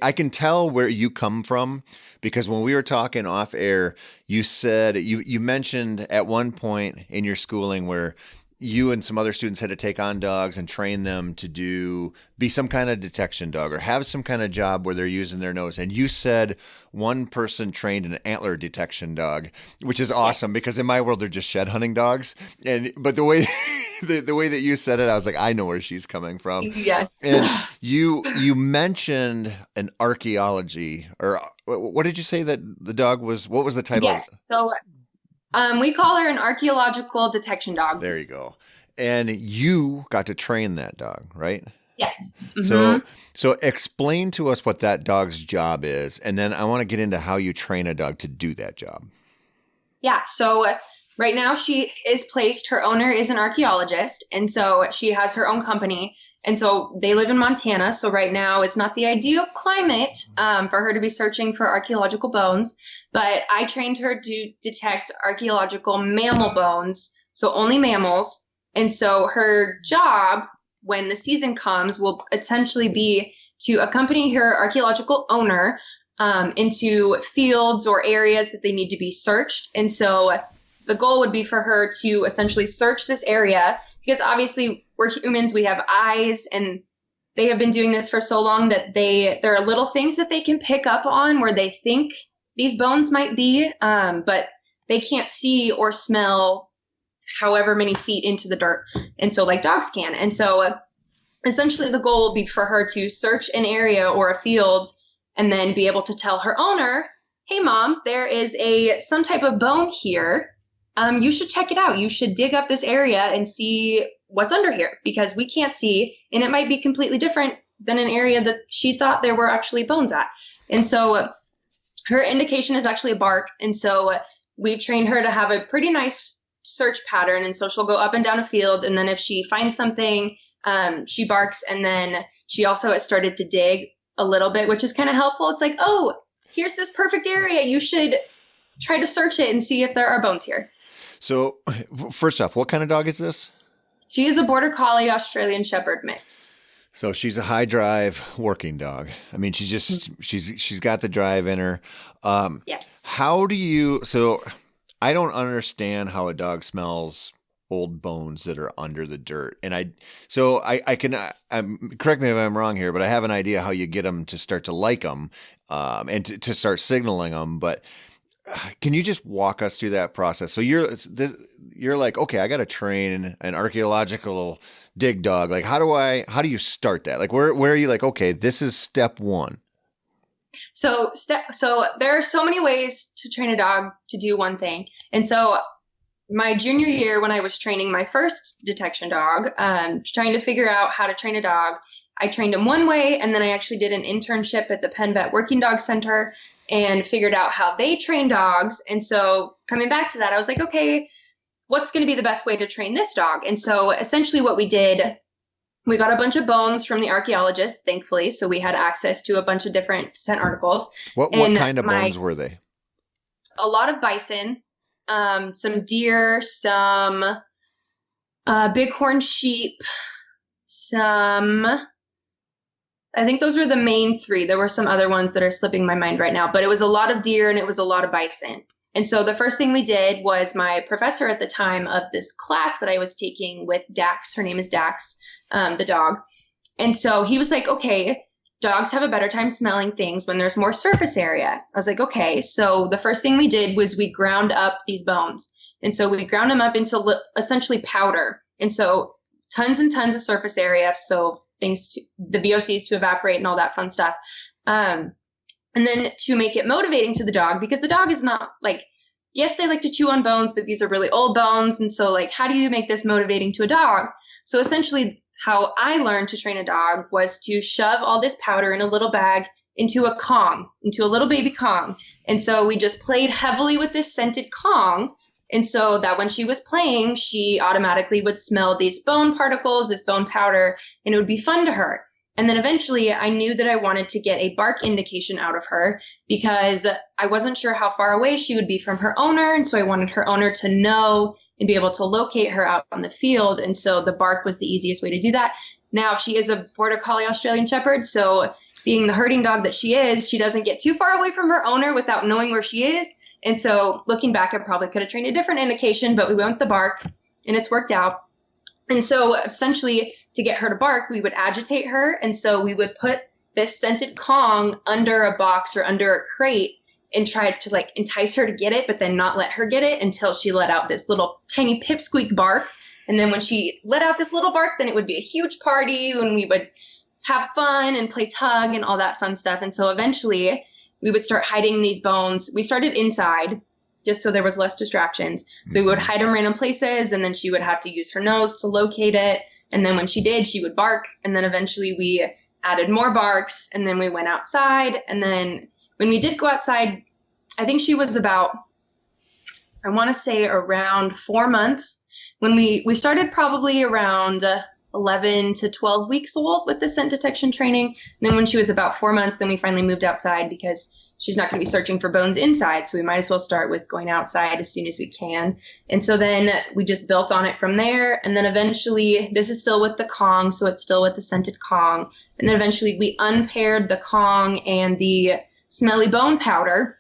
I can tell where you come from because when we were talking off air, you said you mentioned at one point in your schooling where you and some other students had to take on dogs and train them to be some kind of detection dog or have some kind of job where they're using their nose. And you said one person trained an antler detection dog, which is awesome because in my world they're just shed hunting dogs. But the way the way that you said it, I was like, I know where she's coming from. Yes. And you mentioned an archaeology, or what did you say that the dog was? What was the title of? Yes. So we call her an archaeological detection dog. There you go. And you got to train that dog, right? Yes. So so explain to us what that dog's job is, and then I want to get into how you train a dog to do that job. Yeah. So right now she is placed, her owner is an archaeologist. And so she has her own company. And so they live in Montana. So right now it's not the ideal climate for her to be searching for archaeological bones. But I trained her to detect archaeological mammal bones. So only mammals. And so her job when the season comes will essentially be to accompany her archaeological owner into fields or areas that they need to be searched. And so the goal would be for her to essentially search this area because obviously we're humans, we have eyes, and they have been doing this for so long that there are little things that they can pick up on where they think these bones might be, but they can't see or smell however many feet into the dirt. And so like dogs can. And so essentially the goal will be for her to search an area or a field and then be able to tell her owner, hey mom, there is some type of bone here. You should check it out. You should dig up this area and see what's under here because we can't see, and it might be completely different than an area that she thought there were actually bones at. And so her indication is actually a bark. And so we've trained her to have a pretty nice search pattern. And so she'll go up and down a field. And then if she finds something, she barks. And then she also has started to dig a little bit, which is kind of helpful. It's like, oh, here's this perfect area. You should try to search it and see if there are bones here. So first off, what kind of dog is this? She is a Border Collie Australian Shepherd mix. So she's a high drive working dog. I mean, she's got the drive in her. Yeah. How do you? So I don't understand how a dog smells old bones that are under the dirt, and I can correct me if I'm wrong here, but I have an idea how you get them to start to like them, and to start signaling them, but. Can you just walk us through that process? So you're like, okay, I got to train an archaeological dig dog. Like, how do you start that? Like, where are you like, okay, this is step one. So there are so many ways to train a dog to do one thing. And so my junior year, when I was training my first detection dog, trying to figure out how to train a dog, I trained him one way, and then I actually did an internship at the Penn Vet Working Dog Center and figured out how they train dogs. And so coming back to that, I was like, okay, what's going to be the best way to train this dog? And so essentially what we did, we got a bunch of bones from the archaeologists, thankfully. So we had access to a bunch of different scent articles. What kind of bones were they? A lot of bison, some deer, some bighorn sheep, I think those were the main three. There were some other ones that are slipping my mind right now, but it was a lot of deer and it was a lot of bison. And so the first thing we did was my professor at the time of this class that I was taking with Dax, her name is Dax, the dog. And so he was like, okay, dogs have a better time smelling things when there's more surface area. I was like, okay. So the first thing we did was we ground up these bones. And so we ground them up into essentially powder. And so tons and tons of surface area. So the VOCs to evaporate and all that fun stuff. And then to make it motivating to the dog, because the dog is not like, yes, they like to chew on bones, but these are really old bones. And so like, how do you make this motivating to a dog? So essentially how I learned to train a dog was to shove all this powder in a little bag into a Kong, into a little baby Kong. And so we just played heavily with this scented Kong. And so that when she was playing, she automatically would smell these bone particles, this bone powder, and it would be fun to her. And then eventually I knew that I wanted to get a bark indication out of her because I wasn't sure how far away she would be from her owner. And so I wanted her owner to know and be able to locate her out on the field. And so the bark was the easiest way to do that. Now she is a Border Collie Australian Shepherd, so being the herding dog that she is, she doesn't get too far away from her owner without knowing where she is. And so looking back, I probably could have trained a different indication, but we went with the bark and it's worked out. And so essentially to get her to bark, we would agitate her. And so we would put this scented Kong under a box or under a crate and try to like entice her to get it, but then not let her get it until she let out this little tiny pipsqueak bark. And then when she let out this little bark, then it would be a huge party and we would have fun and play tug and all that fun stuff. And so eventually we would start hiding these bones. We started inside just so there was less distractions. So we would hide them random places, and then she would have to use her nose to locate it. And then when she did, she would bark. And then eventually we added more barks, and then we went outside. And then when we did go outside, I think she was about, I want to say around 4 months. When we started probably around 11 to 12 weeks old with the scent detection training. And then when she was about 4 months, then we finally moved outside because she's not going to be searching for bones inside. So we might as well start with going outside as soon as we can. And so then we just built on it from there. And then eventually, this is still with the Kong, so it's still with the scented Kong. And then eventually we unpaired the Kong and the smelly bone powder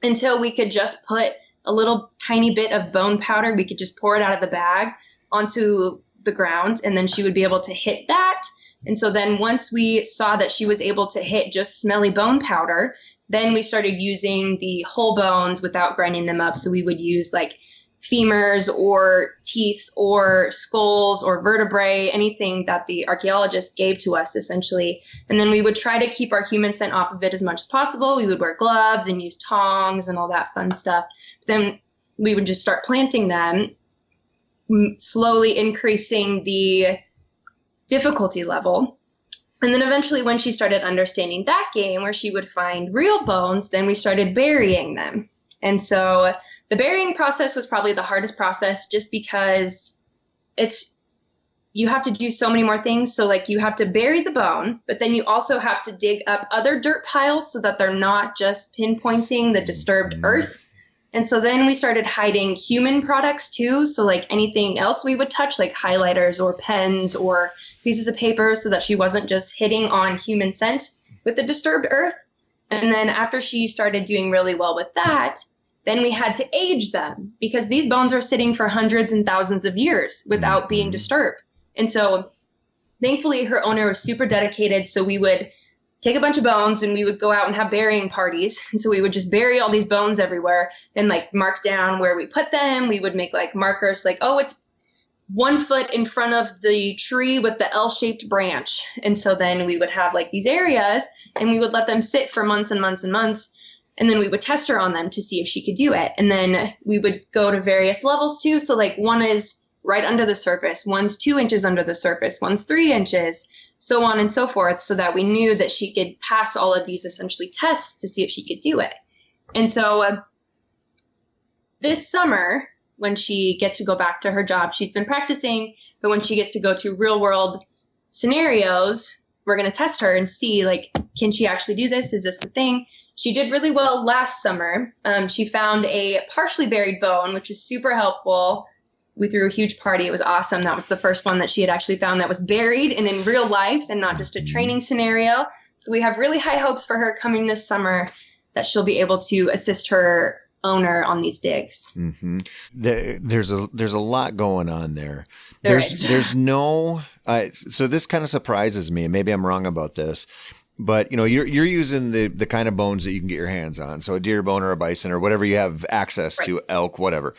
until we could just put a little tiny bit of bone powder. We could just pour it out of the bag onto the ground, and then she would be able to hit that. And so then once we saw that she was able to hit just smelly bone powder, then we started using the whole bones without grinding them up. So we would use like femurs or teeth or skulls or vertebrae, anything that the archaeologist gave to us essentially. And then we would try to keep our human scent off of it as much as possible. We would wear gloves and use tongs and all that fun stuff. Then we would just start planting them, slowly increasing the difficulty level. And then eventually when she started understanding that game where she would find real bones, then we started burying them. And so the burying process was probably the hardest process just because you have to do so many more things. So like you have to bury the bone, but then you also have to dig up other dirt piles so that they're not just pinpointing the disturbed earth. And so then we started hiding human products too. So like anything else we would touch, like highlighters or pens or pieces of paper, so that she wasn't just hitting on human scent with the disturbed earth. And then after she started doing really well with that, then we had to age them because these bones are sitting for hundreds and thousands of years without being disturbed. And so thankfully her owner was super dedicated. So we would take a bunch of bones and we would go out and have burying parties. And so we would just bury all these bones everywhere and like mark down where we put them. We would make like markers like, oh, it's 1 foot in front of the tree with the L-shaped branch. And so then we would have like these areas and we would let them sit for months and months and months. And then we would test her on them to see if she could do it. And then we would go to various levels too. So like one is right under the surface, one's 2 inches under the surface, one's 3 inches, so on and so forth, so that we knew that she could pass all of these essentially tests to see if she could do it. And so this summer, when she gets to go back to her job, she's been practicing, but when she gets to go to real world scenarios, we're going to test her and see, like, can she actually do this? Is this the thing? She did really well last summer. She found a partially buried bone, which was super helpful. We threw a huge party. It was awesome. That was the first one that she had actually found that was buried and in real life and not just a training scenario. So we have really high hopes for her coming this summer that she'll be able to assist her owner on these digs. Mm-hmm. There's a lot going on there. There's no, so this kind of surprises me, and maybe I'm wrong about this, but you know, you're using the kind of bones that you can get your hands on. So a deer bone or a bison or whatever you have access to, elk, whatever.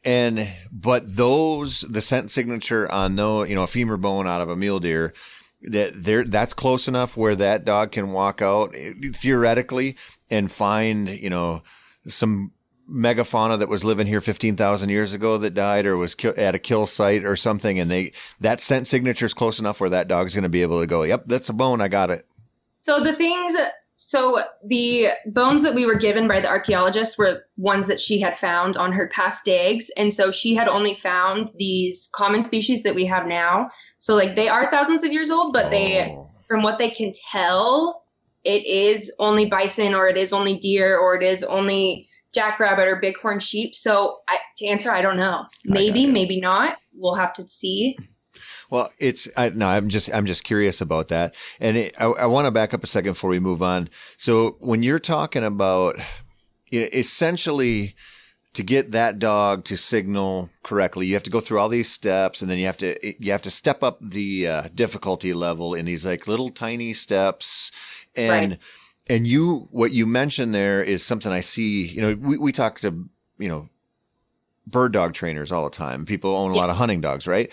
But the scent signature on a femur bone out of a mule deer, that's close enough where that dog can walk out theoretically and find, some megafauna that was living here 15,000 years ago that died or was at a kill site or something. And that scent signature is close enough where that dog's going to be able to go, yep, that's a bone. I got it. So the bones that we were given by the archaeologist were ones that she had found on her past digs. And so she had only found these common species that we have now. So like they are thousands of years old, but from what they can tell, it is only bison or it is only deer or it is only jackrabbit or bighorn sheep. So to answer, I don't know. Maybe not. We'll have to see. Well, I'm just curious about that. And I want to back up a second before we move on. So when you're talking about essentially to get that dog to signal correctly, you have to go through all these steps, and then you have to step up the difficulty level in these like little tiny steps. And Right. and what you mentioned there is something I see. We talk to bird dog trainers all the time. People own a lot of hunting dogs, right?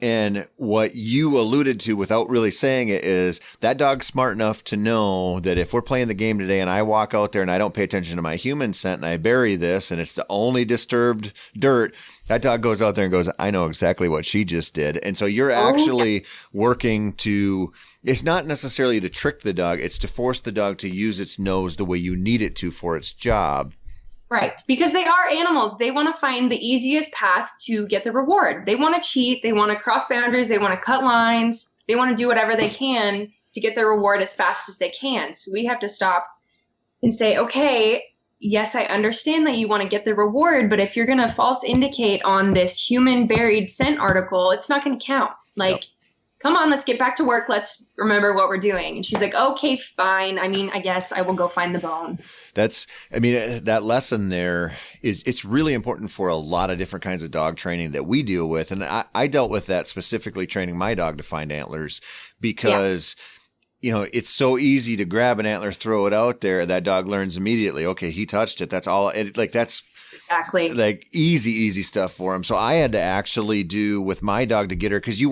And what you alluded to without really saying it is that dog's smart enough to know that if we're playing the game today and I walk out there and I don't pay attention to my human scent and I bury this and it's the only disturbed dirt, that dog goes out there and goes, I know exactly what she just did. And so you're actually working to, it's not necessarily to trick the dog. It's to force the dog to use its nose the way you need it to for its job. Right. Because they are animals. They want to find the easiest path to get the reward. They want to cheat. They want to cross boundaries. They want to cut lines. They want to do whatever they can to get their reward as fast as they can. So we have to stop and say, okay, yes, I understand that you want to get the reward, but if you're going to false indicate on this human buried scent article, it's not going to count. Like, come on, let's get back to work. Let's remember what we're doing. And she's like, okay, fine. I mean, I guess I will go find the bone. That lesson there it's really important for a lot of different kinds of dog training that we deal with. And I dealt with that specifically training my dog to find antlers because, it's so easy to grab an antler, throw it out there. That dog learns immediately. Okay, he touched it. That's all. That's exactly like easy stuff for him. So I had to actually do with my dog to get her, because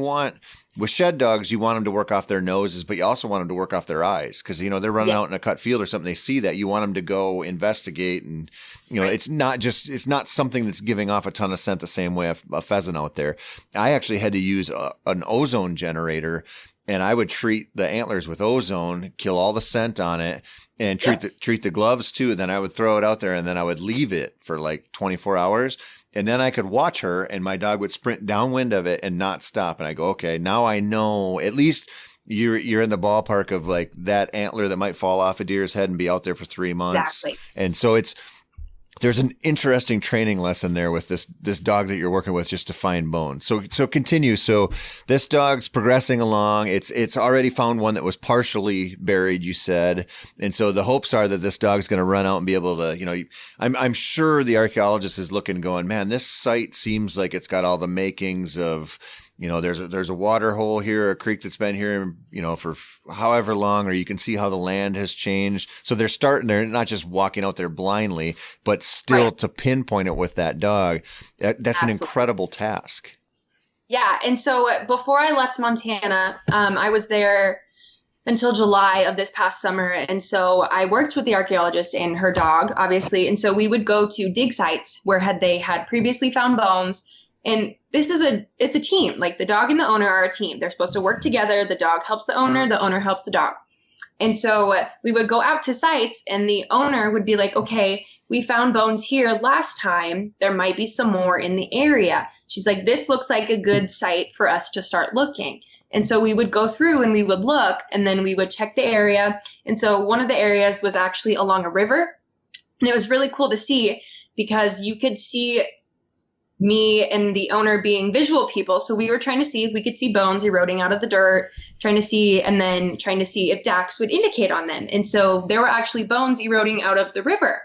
with shed dogs, you want them to work off their noses, but you also want them to work off their eyes because, they're running out in a cut field or something. They see that. You want them to go investigate. And, it's not something that's giving off a ton of scent the same way a pheasant out there. I actually had to use an ozone generator, and I would treat the antlers with ozone, kill all the scent on it, and treat the gloves too. And then I would throw it out there, and then I would leave it for like 24 hours. And then I could watch her, and my dog would sprint downwind of it and not stop. And I go, okay, now I know at least you're in the ballpark of like that antler that might fall off a deer's head and be out there for 3 months. Exactly. And so there's an interesting training lesson there with this dog that you're working with just to find bones. So continue. So this dog's progressing along. It's already found one that was partially buried, you said. And so the hopes are that this dog's going to run out and be able to, I'm sure the archaeologist is looking going, man, this site seems like it's got all the makings of, there's a water hole here, a creek that's been here, for however long, or you can see how the land has changed. So they're not just walking out there blindly, but still to pinpoint it with that dog. That's an incredible task. Yeah. And so before I left Montana, I was there until July of this past summer. And so I worked with the archaeologist and her dog, obviously. And so we would go to dig sites where they had previously found bones. And it's a team. Like the dog and the owner are a team. They're supposed to work together. The dog helps the owner helps the dog. And so we would go out to sites, and the owner would be like, okay, we found bones here last time. There might be some more in the area. She's like, this looks like a good site for us to start looking. And so we would go through and we would look, and then we would check the area. And so one of the areas was actually along a river. And it was really cool to see because you could see me and the owner being visual people. So we were trying to see if we could see bones eroding out of the dirt, trying to see if Dax would indicate on them. And so there were actually bones eroding out of the river.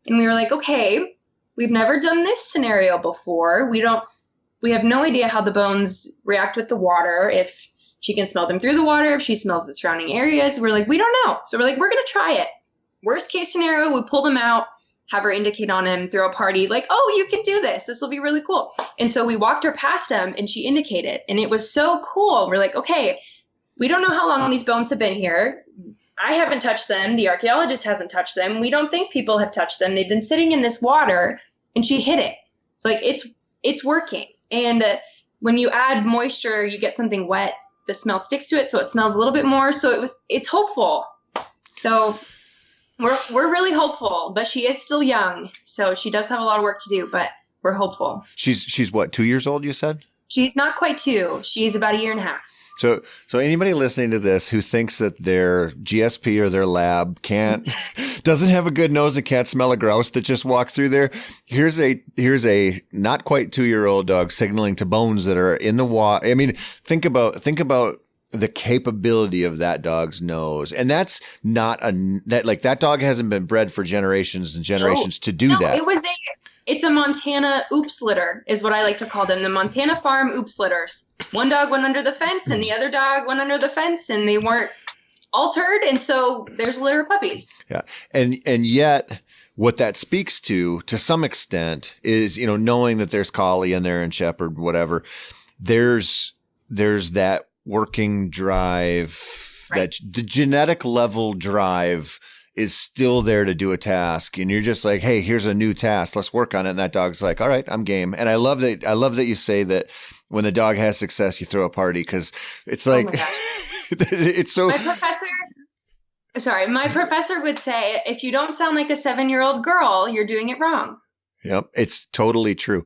And we were like, okay, we've never done this scenario before. We have no idea how the bones react with the water, if she can smell them through the water, if she smells the surrounding areas. We're like, we don't know. So we're like, we're going to try it. Worst case scenario, we pull them out, have her indicate on him, throw a party, like, oh, you can do this. This will be really cool. And so we walked her past him, and she indicated. And it was so cool. We're like, okay, we don't know how long these bones have been here. I haven't touched them. The archaeologist hasn't touched them. We don't think people have touched them. They've been sitting in this water, and she hit it. It's like, it's working. And when you add moisture, you get something wet. The smell sticks to it, so it smells a little bit more. So it's hopeful. So we're really hopeful, but she is still young, so she does have a lot of work to do, but we're hopeful. She's what, 2 years old, you said? She's not quite 2. She's about 1.5 years. So anybody listening to this who thinks that their GSP or their lab can't doesn't have a good nose and can't smell a grouse that just walked through there. Here's a not quite 2-year-old dog signaling to bones that are in the water. I mean, think about the capability of that dog's nose. And that's not that dog hasn't been bred for generations and generations to do that. It's a Montana oops litter is what I like to call them. The Montana farm oops litters. One dog went under the fence and the other dog went under the fence and they weren't altered. And so there's a litter of puppies. Yeah. And yet what that speaks to some extent is, knowing that there's collie in there and shepherd, whatever, there's that working drive, right. That the genetic level drive is still there to do a task. And you're just like, hey, here's a new task. Let's work on it. And that dog's like, all right, I'm game. And I love that you say that when the dog has success, you throw a party. Cause it's like, it's so. My professor would say, if you don't sound like a 7-year-old girl, you're doing it wrong. Yep. It's totally true.